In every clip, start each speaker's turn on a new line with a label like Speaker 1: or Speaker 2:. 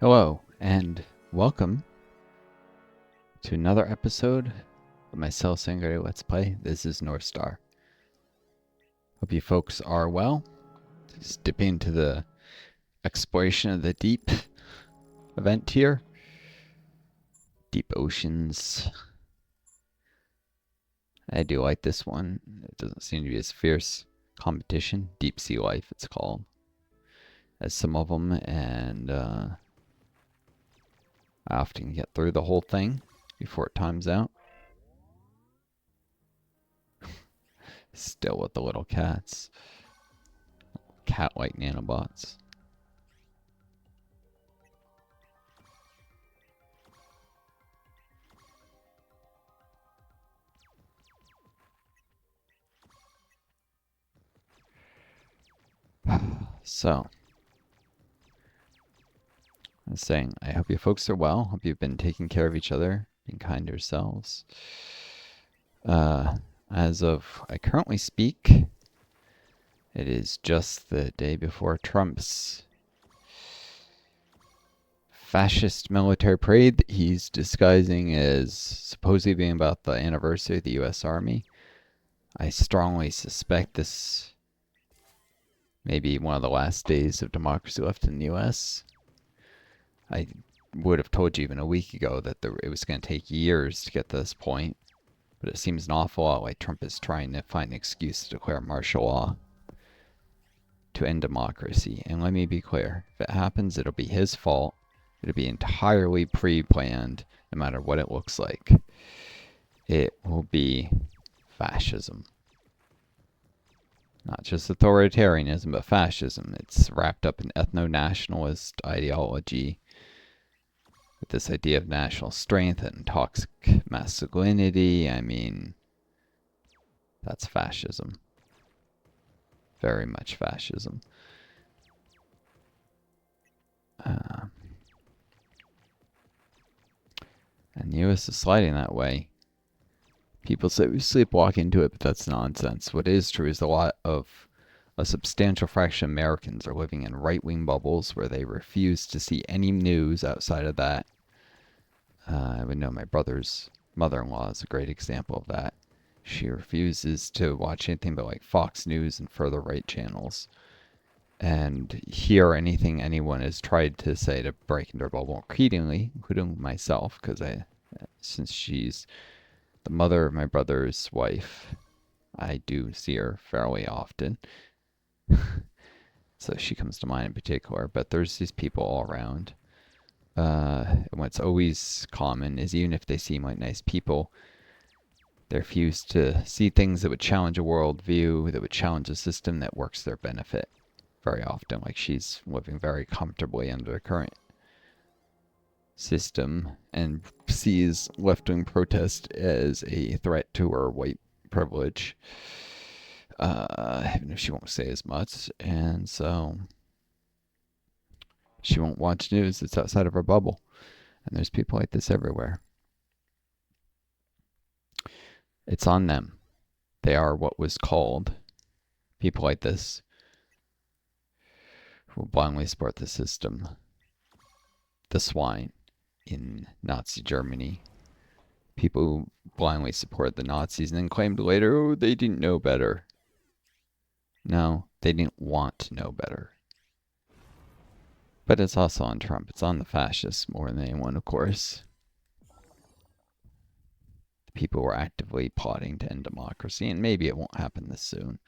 Speaker 1: Hello, and welcome to another episode of my Singularity Let's Play. This is Northstar. Hope you folks are well. Just dipping into the exploration of the deep event here. Deep oceans. I do like this one. It doesn't seem to be as fierce competition. Deep sea life, it's called. As some of them, and I often get through the whole thing before it times out. Still with the little cats. Cat-like nanobots. So, I was saying, I hope you folks are well. Hope you've been taking care of each other, being kind to yourselves. As of I currently speak, it is just the day before Trump's fascist military parade that he's disguising as supposedly being about the anniversary of the U.S. Army. I strongly suspect this may be one of the last days of democracy left in the U.S. I would have told you even a week ago that it was going to take years to get to this point, but it seems an awful lot like Trump is trying to find an excuse to declare martial law to end democracy. And let me be clear, if it happens, it'll be his fault. It'll be entirely pre-planned, no matter what it looks like. It will be fascism. Not just authoritarianism, but fascism. It's wrapped up in ethno-nationalist ideology with this idea of national strength and toxic masculinity. I mean, that's fascism. Very much fascism. And the U.S. is sliding that way. People say we sleepwalk into it, but that's nonsense. What is true is a substantial fraction of Americans are living in right-wing bubbles where they refuse to see any news outside of that. I would know my brother's mother-in-law is a great example of that. She refuses to watch anything but like Fox News and further right channels and hear anything anyone has tried to say to break into her bubble repeatedly, including myself, because since she's the mother of my brother's wife, I do see her fairly often. So she comes to mind in particular, but there's these people all around. And what's always common is even if they seem like nice people, they refuse to see things that would challenge a worldview, that would challenge a system that works their benefit. Very often, like she's living very comfortably under the current system and sees left-wing protest as a threat to her white privilege, even if she won't say as much. And so she won't watch news that's outside of her bubble. And there's people like this everywhere. It's on them. They are what was called people like this who blindly support the system, the swine in Nazi Germany. People who blindly support the Nazis and then claimed later, oh, they didn't know better. No, they didn't want to know better. But it's also on Trump. It's on the fascists more than anyone, of course. The people who are actively plotting to end democracy, and maybe it won't happen this soon.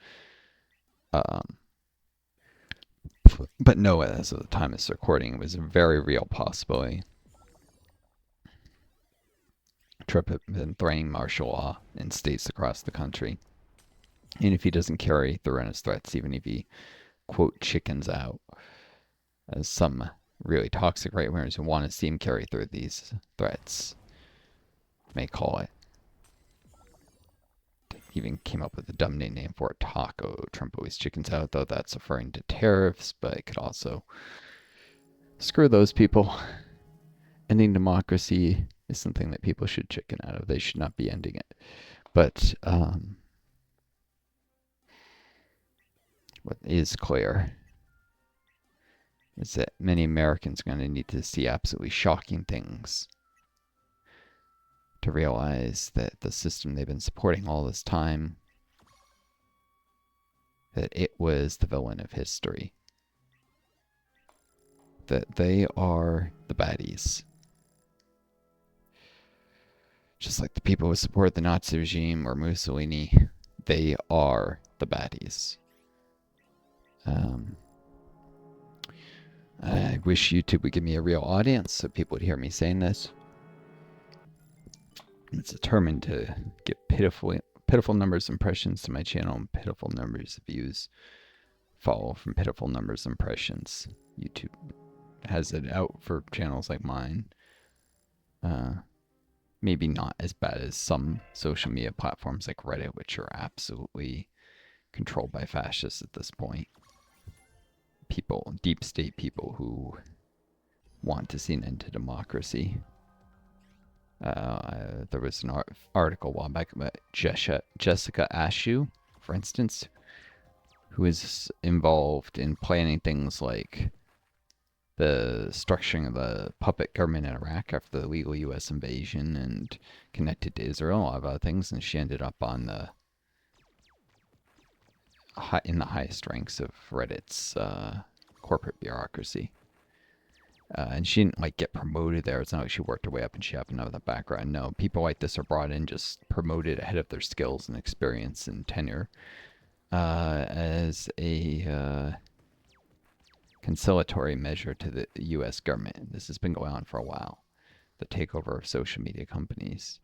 Speaker 1: But no, as of the time of this recording, it was a very real possibility. Trump had been threatening martial law in states across the country. And if he doesn't carry through on his threats, even if he, quote, chickens out, as some really toxic right-wingers who want to see him carry through these threats may call it. He even came up with a dumb name for it, Taco. Trump always chickens out, though that's referring to tariffs, but it could also screw those people. Ending democracy is something that people should chicken out of. They should not be ending it. But what is clear is that many Americans are going to need to see absolutely shocking things to realize that the system they've been supporting all this time, that it was the villain of history. That they are the baddies. Just like the people who support the Nazi regime or Mussolini, they are the baddies. I wish YouTube would give me a real audience so people would hear me saying this. It's determined to get pitiful numbers of impressions to my channel and pitiful numbers of views follow from pitiful numbers of impressions. YouTube has it out for channels like mine. Maybe not as bad as some social media platforms like Reddit, which are absolutely controlled by fascists at this point. People, deep state people who want to see an end to democracy. There was an article a while back about Jessica Ashew, for instance, who is involved in planning things like the structuring of the puppet government in Iraq after the illegal U.S. invasion and connected to Israel, a lot of other things, and she ended up on in the highest ranks of Reddit's corporate bureaucracy. And she didn't like get promoted there. It's not like she worked her way up and she happened to have the background. No, people like this are brought in just promoted ahead of their skills and experience and tenure as a conciliatory measure to the U.S. government. This has been going on for a while. The takeover of social media companies.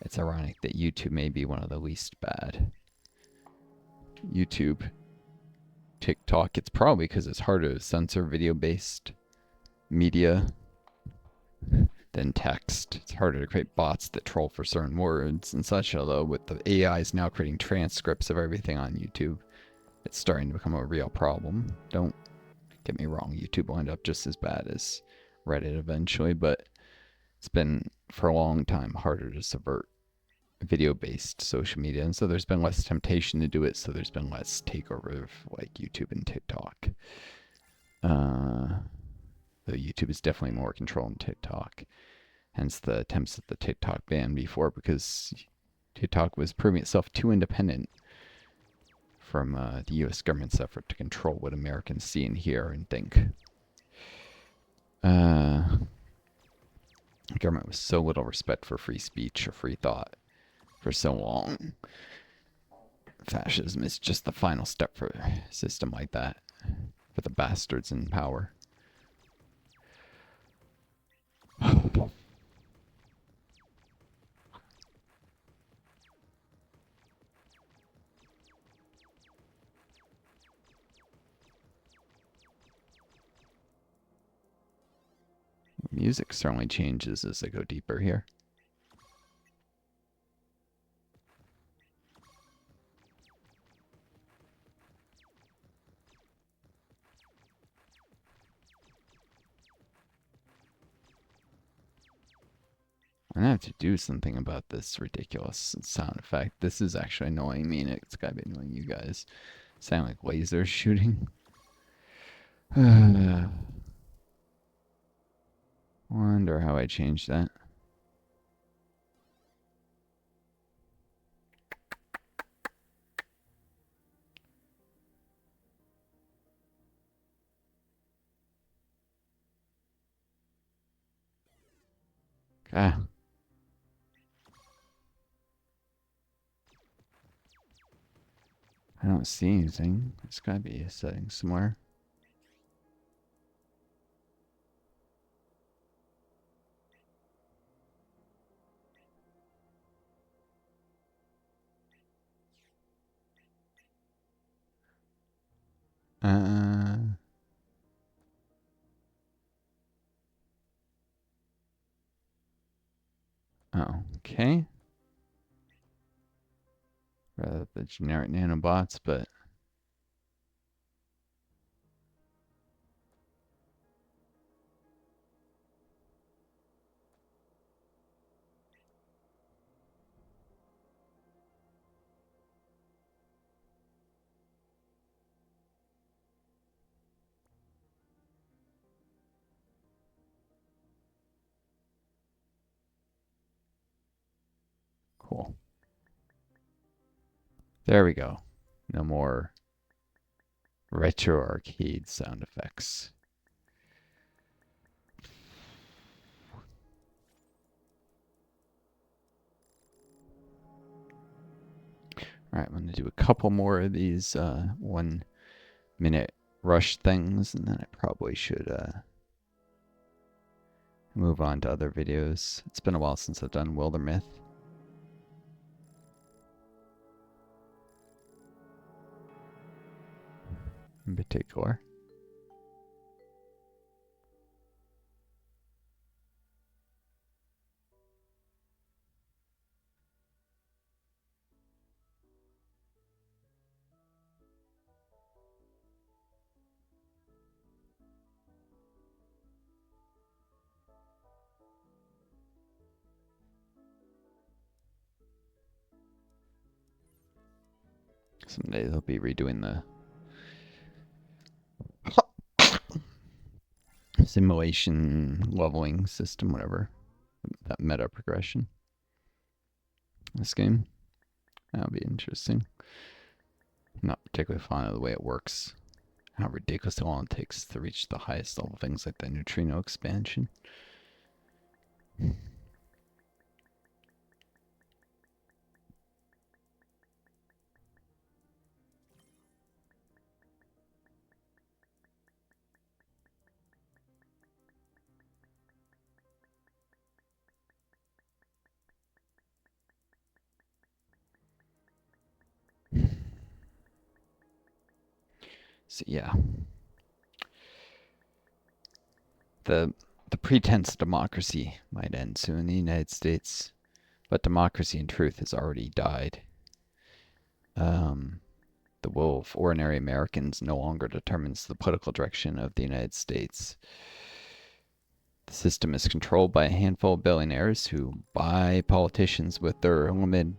Speaker 1: It's ironic that YouTube may be one of the least bad. YouTube, TikTok, it's probably because it's harder to censor video-based media than text. It's harder to create bots that troll for certain words and such, although with the AIs now creating transcripts of everything on YouTube, it's starting to become a real problem. Don't get me wrong, YouTube will end up just as bad as Reddit eventually, but it's been for a long time harder to subvert video-based social media, and so there's been less temptation to do it, so there's been less takeover of like YouTube and TikTok. Though YouTube is definitely more control than TikTok. Hence the attempts at the TikTok ban before, because TikTok was proving itself too independent from the U.S. government's effort to control what Americans see and hear and think. The government was so little respect for free speech or free thought for so long. Fascism is just the final step for a system like that, for the bastards in power. Music certainly changes as I go deeper here. I'm gonna have to do something about this ridiculous sound effect. This is actually annoying me, and it's gotta be annoying you guys. Sound like lasers shooting. Wonder how I changed that. Okay. I don't see anything. There's gotta be a setting somewhere. Oh, okay. Rather the generic nanobots, but There we go. No more retro arcade sound effects. All right, I'm going to do a couple more of these 1 minute rush things, and then I probably should move on to other videos. It's been a while since I've done Wildermyth. In particular. Someday they'll be redoing the simulation leveling system, whatever. That meta progression. This game. That'll be interesting. I'm not particularly fond of the way it works. How ridiculously long it takes to reach the highest level things like the neutrino expansion. So yeah. The pretense of democracy might end soon in the United States, but democracy in truth has already died. The will of ordinary Americans no longer determines the political direction of the United States. The system is controlled by a handful of billionaires who buy politicians with their limited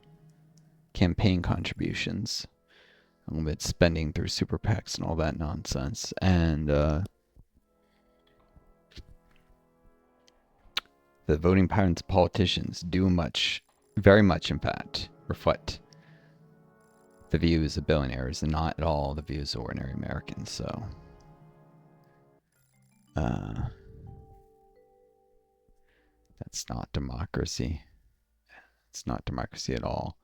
Speaker 1: campaign contributions, limited spending through super PACs and all that nonsense. And the voting patterns of politicians do very much, in fact, reflect the views of billionaires and not at all the views of ordinary Americans. So, that's not democracy. It's not democracy at all.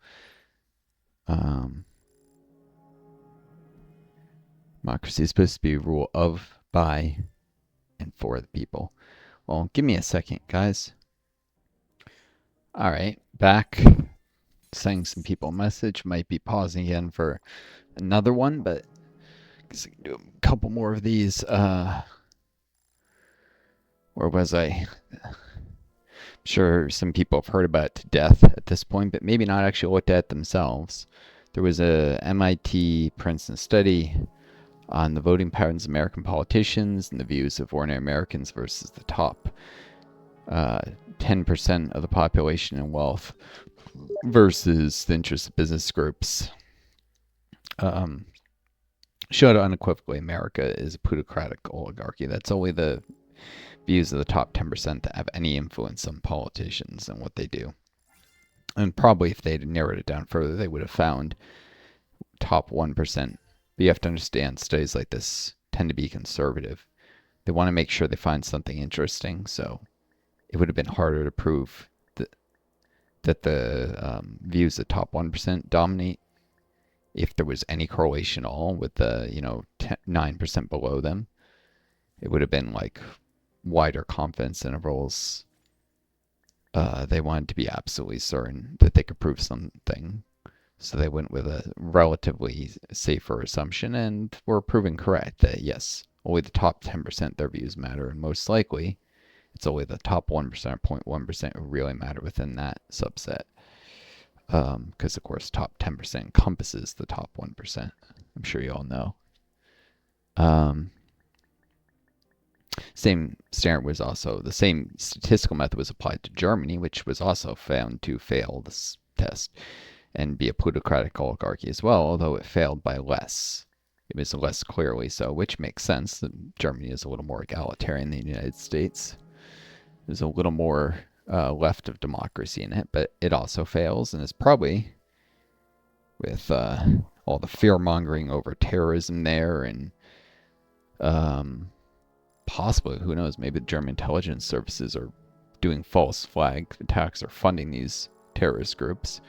Speaker 1: Democracy is supposed to be rule of, by, and for the people. Well, give me a second, guys. All right, back. Sending some people a message. Might be pausing again for another one, but I guess I can do a couple more of these. Where was I? I'm sure some people have heard about it to death at this point, but maybe not actually looked at it themselves. There was a MIT Princeton study on the voting patterns of American politicians and the views of ordinary Americans versus the top 10% of the population and wealth versus the interests of business groups. Showed unequivocally America is a plutocratic oligarchy. That's only the views of the top 10% that have any influence on politicians and what they do. And probably if they'd narrowed it down further, they would have found top 1%. But you have to understand, studies like this tend to be conservative. They want to make sure they find something interesting, so it would have been harder to prove that the views of the top 1% dominate if there was any correlation at all with the 9% below them. It would have been like wider confidence intervals. They wanted to be absolutely certain that they could prove something, so they went with a relatively safer assumption and were proven correct that yes, only the top 10% their views matter, and most likely it's only the top 1% or 0.1% who really matter within that subset. Because, of course, top 10% encompasses the top 1%. I'm sure you all know. Same standard was also, the same statistical method was applied to Germany, which was also found to fail this test and be a plutocratic oligarchy as well, although it failed by less. It was less clearly so, which makes sense. Germany is a little more egalitarian than the United States. There's a little more left of democracy in it, but it also fails and is probably, with all the fear mongering over terrorism there, and um, possibly, who knows, maybe the German intelligence services are doing false flag attacks or funding these terrorist groups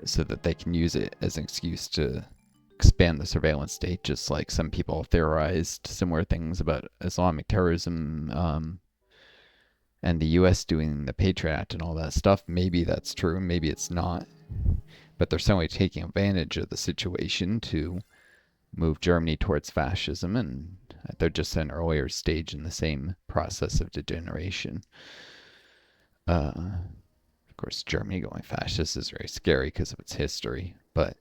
Speaker 1: so that they can use it as an excuse to expand the surveillance state, just like some people have theorized similar things about Islamic terrorism, and the US doing the Patriot Act and all that stuff. Maybe that's true, maybe it's not. But they're certainly taking advantage of the situation to move Germany towards fascism, and they're just at an earlier stage in the same process of degeneration. Of course, Germany going fascist is very scary because of its history, but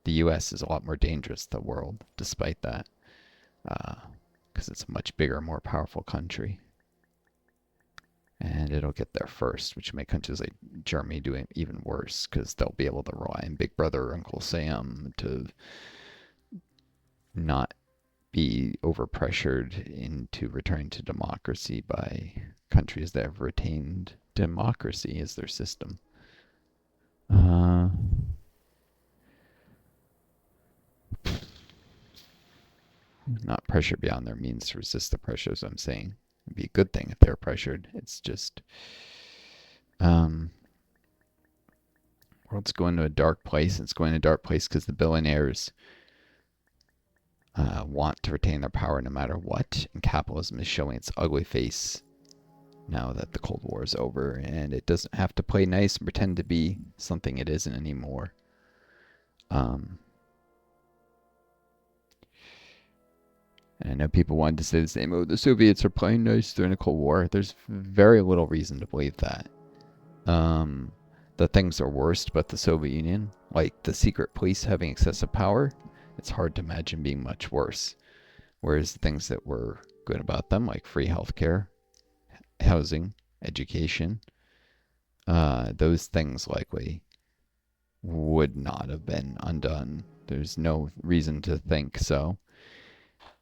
Speaker 1: the US is a lot more dangerous to the world despite that, because it's a much bigger, more powerful country. And it'll get there first, which will make countries like Germany do even worse because they'll be able to rely on Big Brother or Uncle Sam to not be overpressured into returning to democracy by countries that have retained democracy as their system. Uh, Not pressure beyond their means to resist the pressures. I'm saying it'd be a good thing if they're pressured. It's just, world's going to a dark place. It's going to a dark place because the billionaires want to retain their power no matter what, and capitalism is showing its ugly face now that the Cold War is over, and it doesn't have to play nice and pretend to be something it isn't anymore. And I know people wanted to say the same, oh, the Soviets are playing nice during the Cold War. There's very little reason to believe that. The things are worst about the Soviet Union, like the secret police having excessive power, it's hard to imagine being much worse. Whereas the things that were good about them, like free healthcare, housing, education, those things likely would not have been undone. There's no reason to think so.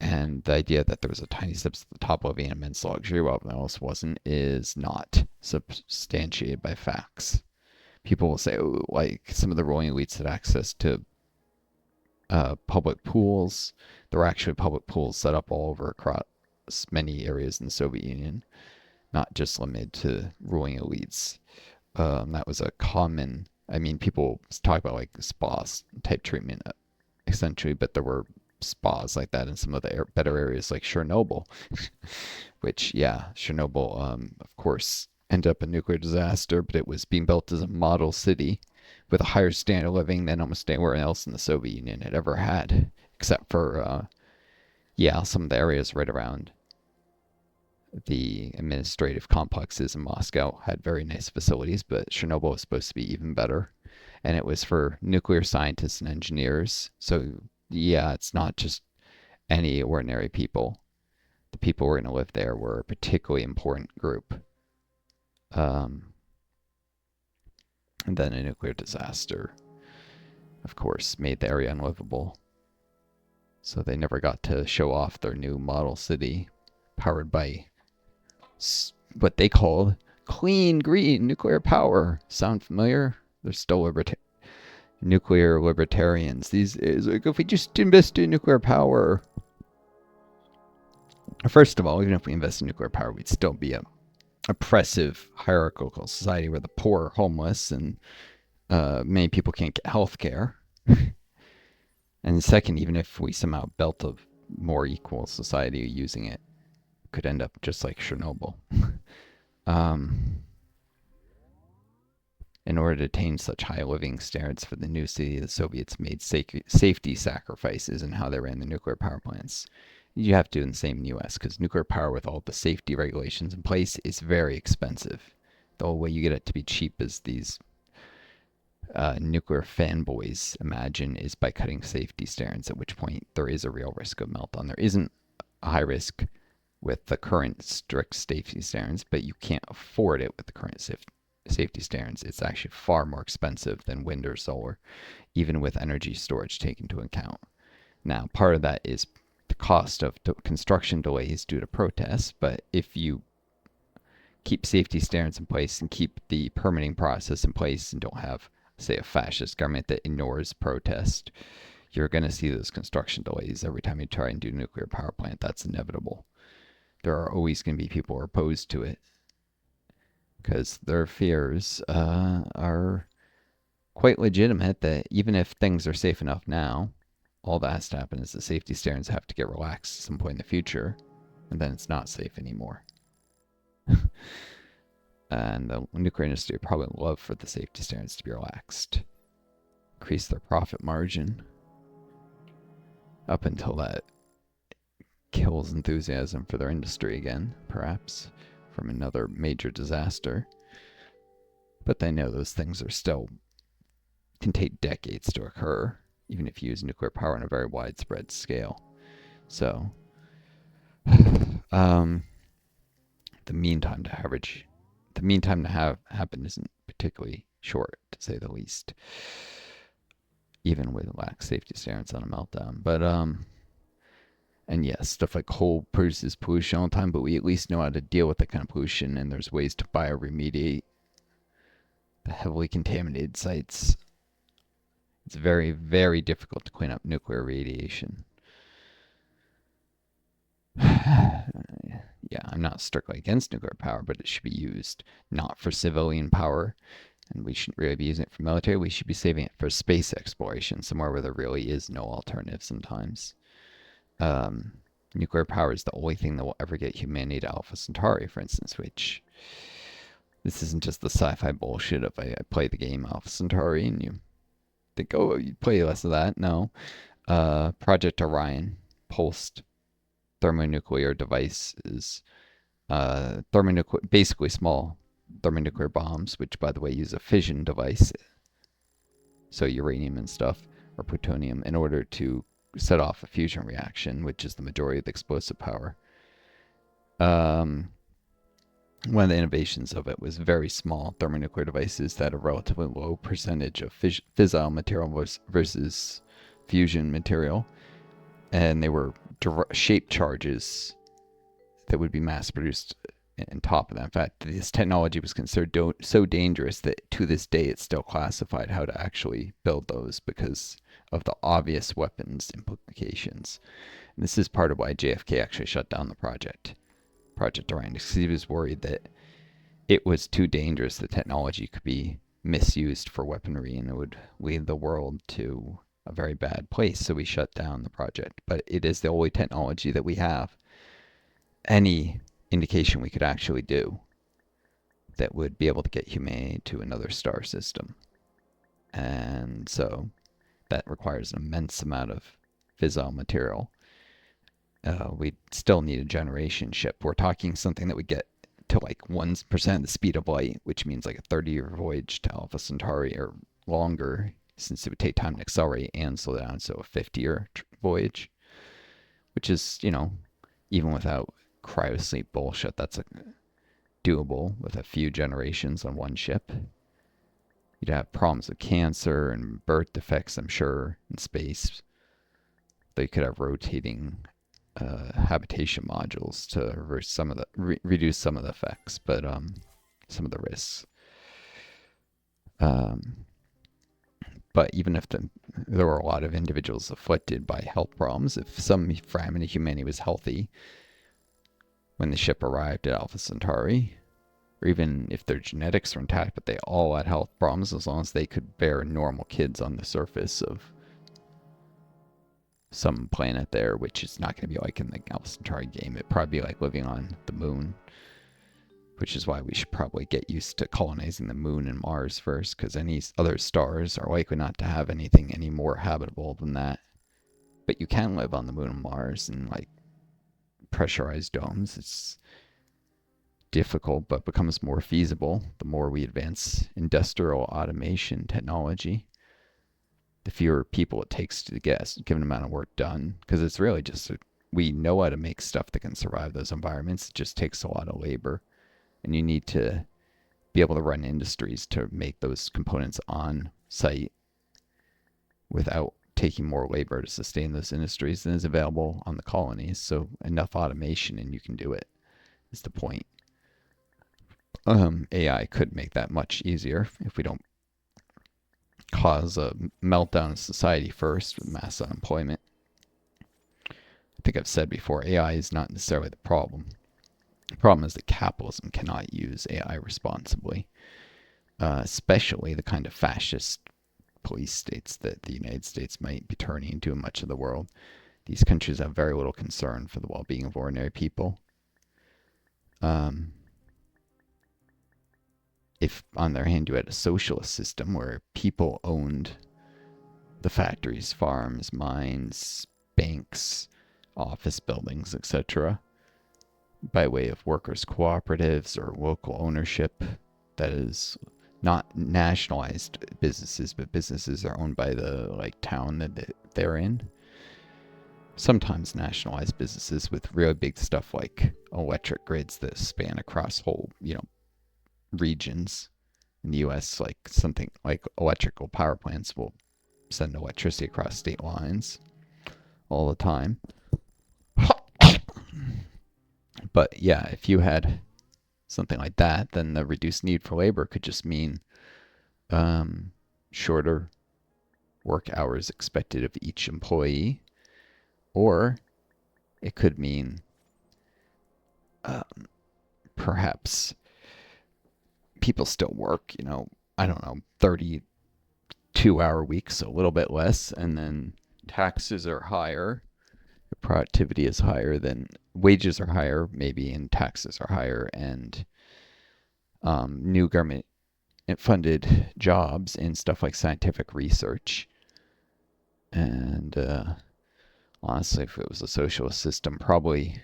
Speaker 1: And the idea that there was a tiny steps at the top of an immense luxury while everyone else wasn't is not substantiated by facts. People will say, oh, like some of the ruling elites had access to public pools. There were actually public pools set up all over across many areas in the Soviet Union, not just limited to ruling elites. That was a common, I mean, people talk about like spas type treatment essentially, but there were spas like that in some of the better areas like Chernobyl, which, yeah, Chernobyl, of course, ended up a nuclear disaster, but it was being built as a model city with a higher standard of living than almost anywhere else in the Soviet Union had ever had, except for, yeah, some of the areas right around the administrative complexes in Moscow had very nice facilities, but Chernobyl was supposed to be even better. And it was for nuclear scientists and engineers. So, yeah, it's not just any ordinary people. The people who were going to live there were a particularly important group. And then a nuclear disaster, of course, made the area unlivable. So they never got to show off their new model city powered by what they called clean, green, nuclear power. Sound familiar? They're still nuclear libertarians. These is like, if we just invest in nuclear power. First of all, even if we invest in nuclear power, we'd still be a oppressive hierarchical society where the poor are homeless and many people can't get health care. And second, even if we somehow built a more equal society using it, could end up just like Chernobyl. In order to attain such high living standards for the new city, the Soviets made safety sacrifices in how they ran the nuclear power plants. You have to do the same in the US because nuclear power with all the safety regulations in place is very expensive. The only way you get it to be cheap is these nuclear fanboys imagine is by cutting safety standards, at which point there is a real risk of meltdown. There isn't a high risk with the current strict safety standards, but you can't afford it with the current safety standards. It's actually far more expensive than wind or solar, even with energy storage taken into account. Now, part of that is the cost of construction delays due to protests, but if you keep safety standards in place and keep the permitting process in place and don't have say, a fascist government that ignores protest, you're going to see those construction delays every time you try and do a nuclear power plant. That's inevitable. There are always going to be people who are opposed to it because their fears are quite legitimate that even if things are safe enough now, all that has to happen is the safety standards have to get relaxed at some point in the future, and then it's not safe anymore. And the nuclear industry would probably love for the safety standards to be relaxed, increase their profit margin, up until that kills enthusiasm for their industry again, perhaps, from another major disaster. But they know those things are still can take decades to occur, even if you use nuclear power on a very widespread scale. So, um, the meantime to have happen isn't particularly short, to say the least, even with lax safety standards on a meltdown. But and yes, stuff like coal produces pollution all the time, but we at least know how to deal with that kind of pollution, and there's ways to bioremediate the heavily contaminated sites. It's very, very difficult to clean up nuclear radiation. Yeah, I'm not strictly against nuclear power, but it should be used not for civilian power, and we shouldn't really be using it for military. We should be saving it for space exploration, somewhere where there really is no alternative sometimes. Um, Nuclear power is the only thing that will ever get humanity to Alpha Centauri, for instance, which this isn't just the sci-fi bullshit of I play the game Alpha Centauri and you think, oh, you play less of that. No. Project Orion, pulsed thermonuclear device is basically small thermonuclear bombs, which, by the way, use a fission device, so uranium and stuff, or plutonium, in order to set off a fusion reaction, which is the majority of the explosive power. One of the innovations of it was very small thermonuclear devices that had a relatively low percentage of fissile material versus fusion material, and they were shaped charges that would be mass produced on top of that. In fact, this technology was considered so dangerous that to this day it's still classified how to actually build those because of the obvious weapons implications. And this is part of why JFK actually shut down the Project Orion, because he was worried that it was too dangerous. The technology could be misused for weaponry and it would lead the world to a very bad place. So we shut down the project. But it is the only technology that we have any indication we could actually do that would be able to get humanity to another star system. And so that requires an immense amount of fissile material. We still need a generation ship. We're talking something that would get to like 1% of the speed of light, which means like a 30-year voyage to Alpha Centauri or longer, since it would take time to accelerate and slow down. So a 50-year voyage, which is, even without cryosleep bullshit, that's doable with a few generations on one ship. You'd have problems with cancer and birth defects, I'm sure, in space. They could have rotating habitation modules to reverse some of the reduce some of the effects, but some of the risks. But even if there were a lot of individuals afflicted by health problems, if some fragment of humanity was healthy when the ship arrived at Alpha Centauri, or even if their genetics were intact, but they all had health problems, as long as they could bear normal kids on the surface of some planet there, which is not going to be like in the Alpha Centauri game. It'd probably be like living on the moon, which is why we should probably get used to colonizing the moon and Mars first, because any other stars are likely not to have anything any more habitable than that. But you can live on the moon and Mars in like pressurized domes. It's difficult, but becomes more feasible the more we advance industrial automation technology. The fewer people it takes to get a given amount of work done, because it's really just we know how to make stuff that can survive those environments. It just takes a lot of labor, and you need to be able to run industries to make those components on site without taking more labor to sustain those industries than is available on the colonies. So enough automation and you can do it is the point. AI could make that much easier if we don't cause a meltdown in society first with mass unemployment. I think I've said before, AI is not necessarily the problem. The problem is that capitalism cannot use AI responsibly, especially the kind of fascist police states that the United States might be turning into in much of the world. These countries have very little concern for the well-being of ordinary people. Um, if, on the other hand, you had a socialist system where people owned the factories, farms, mines, banks, office buildings, etc., by way of workers' cooperatives or local ownership, that is not nationalized businesses, but businesses are owned by the town that they're in. Sometimes nationalized businesses with really big stuff like electric grids that span across whole, regions. In the U.S., like something like electrical power plants will send electricity across state lines all the time. But yeah, if you had something like that, then the reduced need for labor could just mean um, shorter work hours expected of each employee, or it could mean perhaps people still work, I don't know, 32-hour weeks, so a little bit less, and then taxes are higher, productivity is higher, then wages are higher, maybe, and taxes are higher, and new government funded jobs in stuff like scientific research. And honestly, if it was a socialist system, probably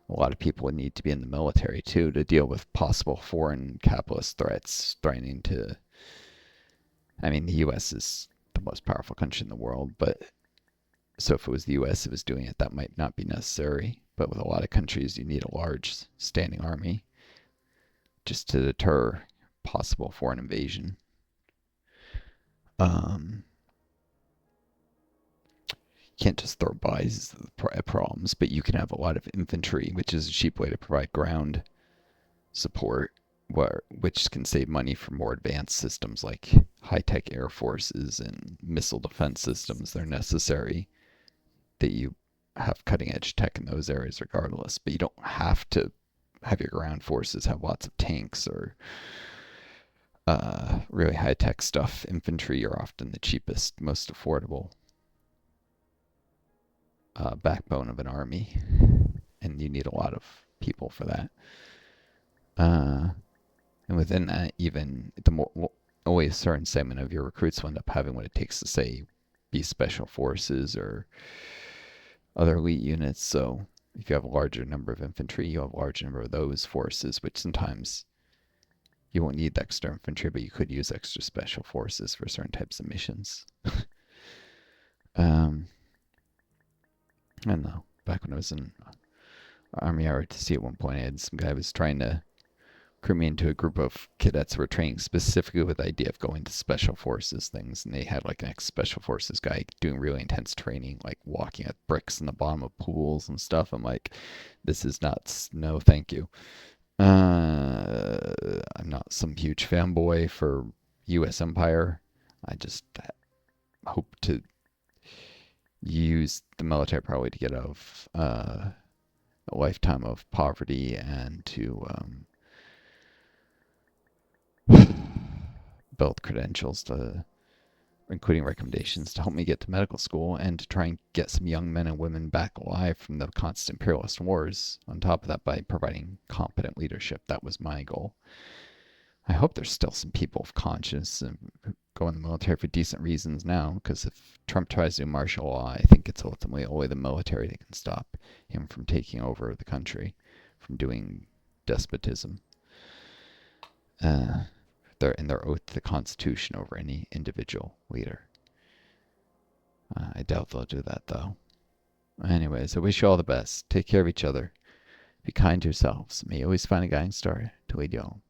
Speaker 1: a lot of people would need to be in the military too to deal with possible foreign capitalist threats threatening to. I mean, the U.S. is the most powerful country in the world, but so if it was the U.S. that was doing it, that might not be necessary. But with a lot of countries, you need a large standing army just to deter possible foreign invasion. Um, can't just throw bodies at problems, but you can have a lot of infantry, which is a cheap way to provide ground support, which can save money for more advanced systems like high-tech air forces and missile defense systems. They're necessary that you have cutting-edge tech in those areas regardless, but you don't have to have your ground forces have lots of tanks or really high-tech stuff. Infantry are often the cheapest, most affordable backbone of an army, and you need a lot of people for that. And within that, even the more only a certain segment of your recruits will end up having what it takes to say be special forces or other elite units. So if you have a larger number of infantry, you have a larger number of those forces, which sometimes you won't need extra infantry, but you could use extra special forces for certain types of missions. I don't know. Back when I was in Army ROTC at one point, I had some guy was trying to recruit me into a group of cadets who were training specifically with the idea of going to special forces things, and they had like an ex-special forces guy doing really intense training, like walking at bricks in the bottom of pools and stuff. I'm like, this is nuts. No, thank you. I'm not some huge fanboy for U.S. Empire. I just hope to use the military probably to get out of a lifetime of poverty and to build credentials to, including recommendations to help me get to medical school and to try and get some young men and women back alive from the constant imperialist wars. On top of that, by providing competent leadership, that was my goal. I hope there's still some people of conscience and go in the military for decent reasons now, because if Trump tries to do martial law, I think it's ultimately only the military that can stop him from taking over the country, from doing despotism. In their oath to the Constitution over any individual leader. I doubt they'll do that, though. Anyways, I wish you all the best. Take care of each other. Be kind to yourselves. May you always find a guiding star to lead you home.